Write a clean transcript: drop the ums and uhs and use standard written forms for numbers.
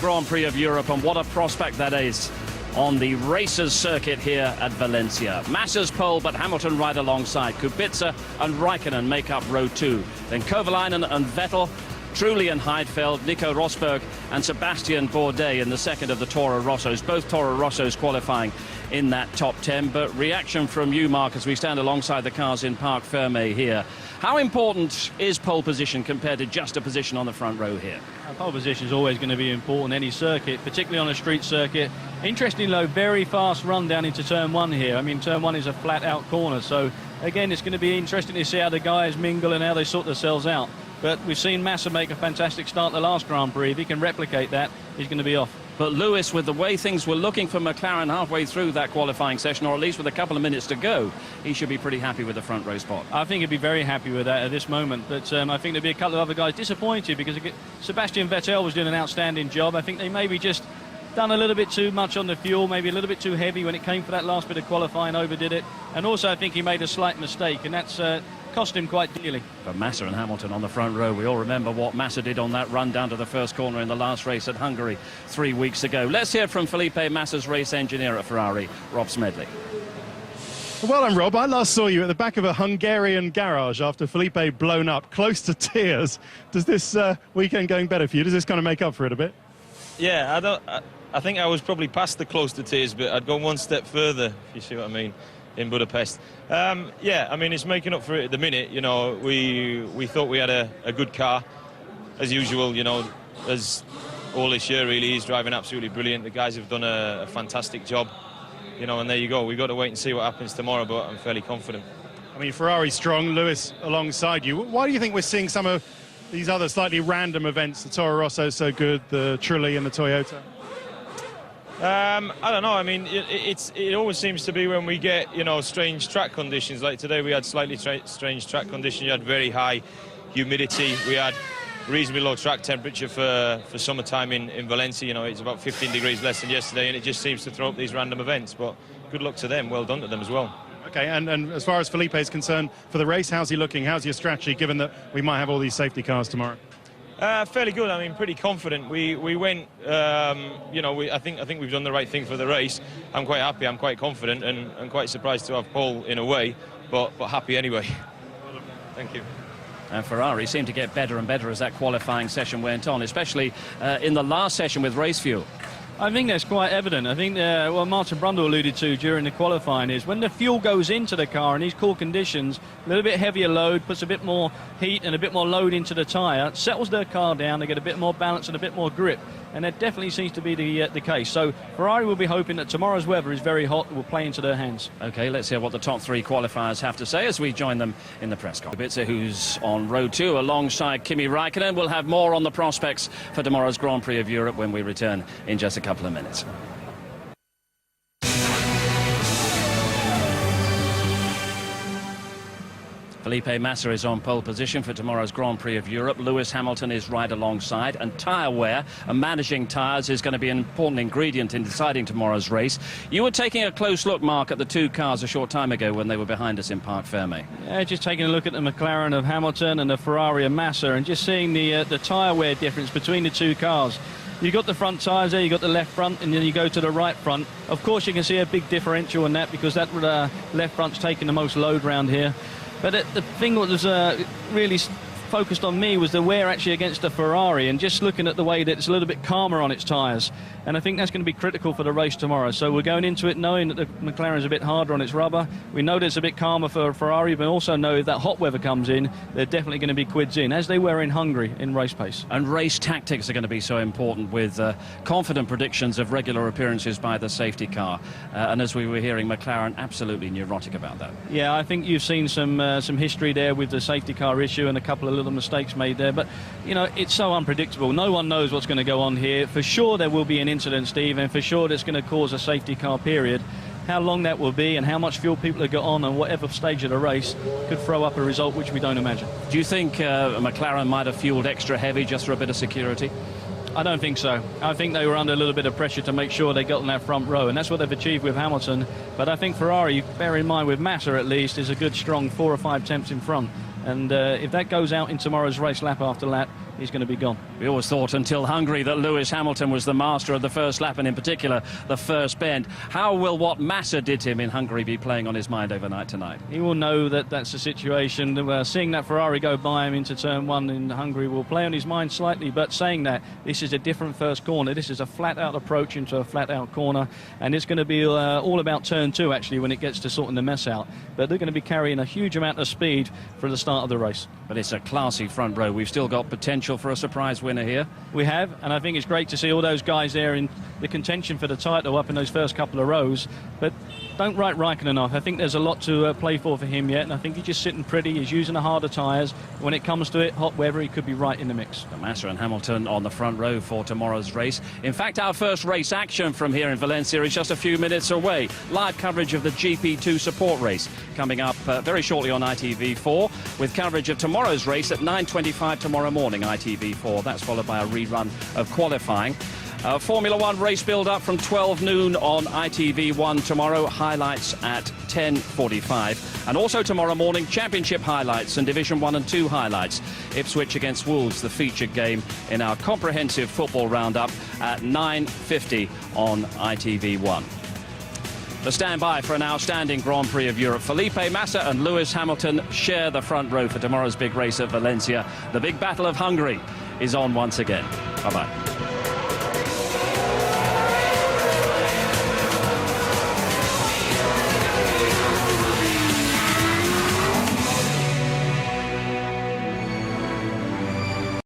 Grand Prix of Europe, and what a prospect that is on the racers circuit here at Valencia. Massa's pole, but Hamilton right alongside. Kubica and Raikkonen make up row 2. Then Kovalainen and Vettel, Trulli and Heidfeld, Nico Rosberg and Sebastian Bourdais in the second of the Toro Rossos. Both Toro Rossos qualifying in that top 10. But reaction from you, Mark, as we stand alongside the cars in Parc Fermé here. How important is pole position compared to just a position on the front row here? Pole position is always going to be important in any circuit, particularly on a street circuit. Interestingly, though, very fast run down into turn 1 here. I mean, turn 1 is a flat-out corner, so again, it's going to be interesting to see how the guys mingle and how they sort themselves out. But we've seen Massa make a fantastic start the last Grand Prix. If he can replicate that, he's going to be off. But Lewis, with the way things were looking for McLaren halfway through that qualifying session, or at least with a couple of minutes to go, he should be pretty happy with the front row spot. I think he'd be very happy with that at this moment. But I think there'd be a couple of other guys disappointed because Sebastian Vettel was doing an outstanding job. I think they maybe just done a little bit too much on the fuel, maybe a little bit too heavy when it came for that last bit of qualifying, overdid it. And also I think he made a slight mistake, and that's cost him quite dearly. But Massa and Hamilton on the front row, we all remember what Massa did on that run down to the first corner in the last race at Hungary 3 weeks ago. Let's hear from Felipe Massa's race engineer at Ferrari, Rob Smedley. Well done, Rob. I last saw you at the back of a Hungarian garage after Felipe blown up, close to tears. Does this weekend going better for you? Does this kind of make up for it a bit? Yeah, I think I was probably past the close to tears bit. I'd gone one step further, if you see what I mean, in Budapest. Yeah, I mean, it's making up for it at the minute. You know, we thought we had a good car, as usual, you know, as all this year really. He's driving absolutely brilliant. The guys have done a fantastic job, you know, and there you go. We've got to wait and see what happens tomorrow, but I'm fairly confident. I mean, Ferrari's strong, Lewis alongside you. Why do you think we're seeing some of these other slightly random events, the Toro Rosso's so good, the Trulli and the Toyota? I don't know. I mean, it always seems to be when we get, you know, strange track conditions. Like today, we had slightly strange track conditions. You had very high humidity. We had reasonably low track temperature for summertime in Valencia. You know, it's about 15 degrees less than yesterday, and it just seems to throw up these random events. But good luck to them. Well done to them as well. Okay, and as far as Felipe is concerned, for the race, how's he looking? How's your strategy, given that we might have all these safety cars tomorrow? Fairly good. I mean, pretty confident. We went, you know, I think we've done the right thing for the race. I'm quite happy. I'm quite confident, and I'm quite surprised to have pole in a way, but happy anyway. Thank you. And Ferrari seemed to get better and better as that qualifying session went on, especially in the last session with race fuel. I think that's quite evident. I think what Martin Brundle alluded to during the qualifying is when the fuel goes into the car in these cool conditions, a little bit heavier load, puts a bit more heat and a bit more load into the tyre, settles their car down, they get a bit more balance and a bit more grip. And that definitely seems to be the case. So Ferrari will be hoping that tomorrow's weather is very hot and will play into their hands. OK, let's hear what the top 3 qualifiers have to say as we join them in the press conference. Kubica, who's on row 2 alongside Kimi Raikkonen. We'll have more on the prospects for tomorrow's Grand Prix of Europe when we return in just a couple of minutes. Felipe Massa is on pole position for tomorrow's Grand Prix of Europe. Lewis Hamilton is right alongside, and tyre wear and managing tyres is going to be an important ingredient in deciding tomorrow's race. You were taking a close look, Mark, at the 2 cars a short time ago when they were behind us in Parc Fermé. Yeah, just taking a look at the McLaren of Hamilton and the Ferrari of Massa, and just seeing the tyre wear difference between the 2 cars. You've got the front tyres there, you've got the left front, and then you go to the right front. Of course, you can see a big differential in that because that left front's taking the most load round here. But the thing that was really focused on me was the wear actually against the Ferrari, and just looking at the way that it's a little bit calmer on its tyres. And I think that's going to be critical for the race tomorrow. So we're going into it knowing that the McLaren's a bit harder on its rubber. We know that it's a bit calmer for Ferrari, but also know if that hot weather comes in, they're definitely going to be quids in, as they were in Hungary in race pace. And race tactics are going to be so important with confident predictions of regular appearances by the safety car. And as we were hearing, McLaren absolutely neurotic about that. Yeah, I think you've seen some history there with the safety car issue and a couple of little mistakes made there. But, you know, it's so unpredictable. No one knows what's going to go on here. For sure there will be an incident, Steve, and for sure that's going to cause a safety car period. How long that will be and how much fuel people have got on and whatever stage of the race could throw up a result which we don't imagine. Do you think McLaren might have fueled extra heavy just for a bit of security? I don't think so. I think they were under a little bit of pressure to make sure they got in that front row, and that's what they've achieved with Hamilton. But I think Ferrari, bear in mind with Massa at least, is a good strong 4 or 5 tenths in front. And if that goes out in tomorrow's race lap after lap, he's going to be gone. We always thought until Hungary that Lewis Hamilton was the master of the first lap, and in particular the first bend. How will what Massa did to him in Hungary be playing on his mind overnight tonight? He will know that that's the situation. Seeing that Ferrari go by him into turn 1 in Hungary will play on his mind slightly, but saying that, this is a different first corner. This is a flat-out approach into a flat-out corner, and it's going to be all about turn 2, actually, when it gets to sorting the mess out. But they're going to be carrying a huge amount of speed for the start of the race. But it's a classy front row. We've still got potential for a surprise winner here. We have, and I think it's great to see all those guys there in the contention for the title up in those first couple of rows. But don't write Raikkonen off. I think there's a lot to play for him yet, and I think he's just sitting pretty. He's using the harder tyres. When it comes to it, hot weather, he could be right in the mix. Massa and Hamilton on the front row for tomorrow's race. In fact, our first race action from here in Valencia is just a few minutes away. Live coverage of the GP2 support race coming up very shortly on ITV4, with coverage of tomorrow's race at 9:25 tomorrow morning, ITV4. That's followed by a rerun of qualifying. Formula 1 race build-up from 12 noon on ITV1 tomorrow. Highlights at 10:45. And also tomorrow morning, championship highlights and Division 1 and 2 highlights. Ipswich against Wolves, the featured game in our comprehensive football roundup at 9:50 on ITV1. The standby for an outstanding Grand Prix of Europe. Felipe Massa and Lewis Hamilton share the front row for tomorrow's big race at Valencia. The big battle of Hungary is on once again. Bye-bye.